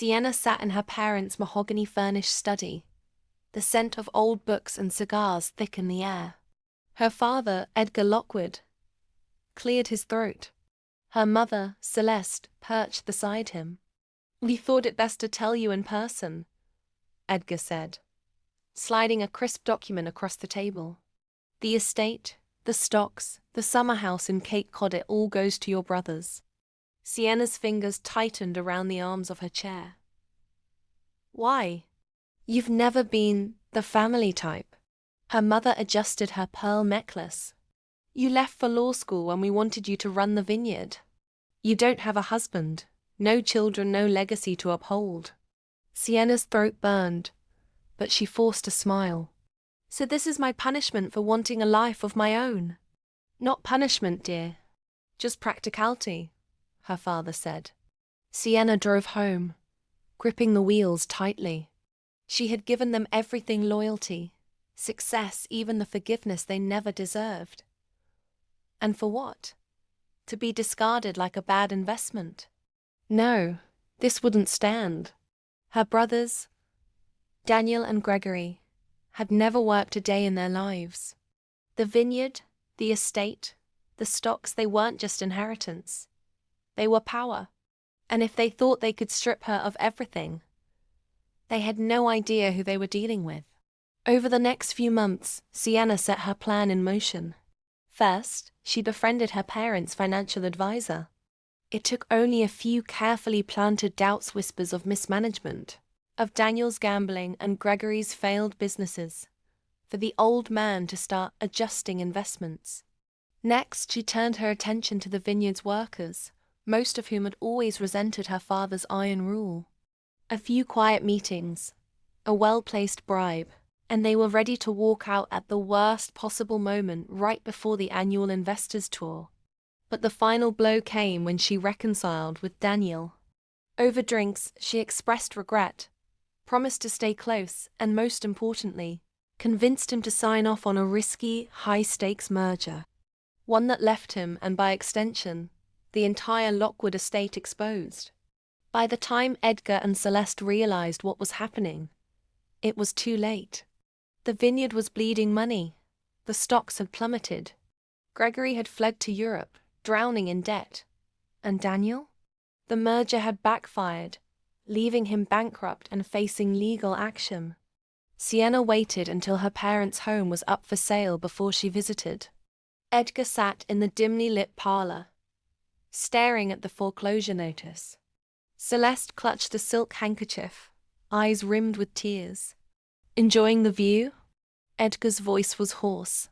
Sienna sat in her parents' mahogany-furnished study. The scent of old books and cigars thick in the air. Her father, Edgar Lockwood, cleared his throat. Her mother, Celeste, perched beside him. "We thought it best to tell you in person," Edgar said, sliding a crisp document across the table. "The estate, the stocks, the summer house in Cape Cod, it all goes to your brothers." Sienna's fingers tightened around the arms of her chair. "Why? You've never been the family type." Her mother adjusted her pearl necklace. "You left for law school when we wanted you to run the vineyard. You don't have a husband, no children, no legacy to uphold." Sienna's throat burned, but she forced a smile. "So this is my punishment for wanting a life of my own?" "Not punishment, dear. Just practicality," her father said. Sienna drove home, gripping the wheels tightly. She had given them everything: loyalty, success, even the forgiveness they never deserved. And for what? To be discarded like a bad investment? No, this wouldn't stand. Her brothers, Daniel and Gregory, had never worked a day in their lives. The vineyard, the estate, the stocks, they weren't just inheritance. They were power. And if they thought they could strip her of everything, they had no idea who they were dealing with. Over the next few months, Sienna set her plan in motion. First, she befriended her parents' financial advisor. It took only a few carefully planted doubts, whispers of mismanagement, of Daniel's gambling and Gregory's failed businesses, for the old man to start adjusting investments. Next, she turned her attention to the vineyard's workers, most of whom had always resented her father's iron rule. A few quiet meetings, a well-placed bribe, and they were ready to walk out at the worst possible moment right before the annual investors' tour. But the final blow came when she reconciled with Daniel. Over drinks, she expressed regret, promised to stay close, and most importantly, convinced him to sign off on a risky, high-stakes merger. One that left him, and by extension, the entire Lockwood estate exposed. By the time Edgar and Celeste realized what was happening, it was too late. The vineyard was bleeding money. The stocks had plummeted. Gregory had fled to Europe, drowning in debt. And Daniel? The merger had backfired, leaving him bankrupt and facing legal action. Sienna waited until her parents' home was up for sale before she visited. Edgar sat in the dimly lit parlor, staring at the foreclosure notice. Celeste clutched a silk handkerchief, eyes rimmed with tears. "Enjoying the view?" Edgar's voice was hoarse.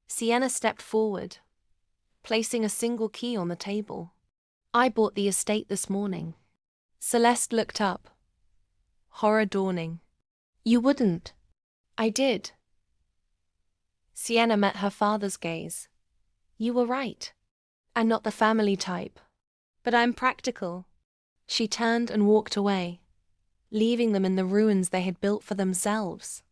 Sienna stepped forward, placing a single key on the table. "I bought the estate this morning." Celeste looked up, horror dawning. "You wouldn't." "I did." Sienna met her father's gaze. "You were right. I'm not the family type. But I'm practical." She turned and walked away, leaving them in the ruins they had built for themselves.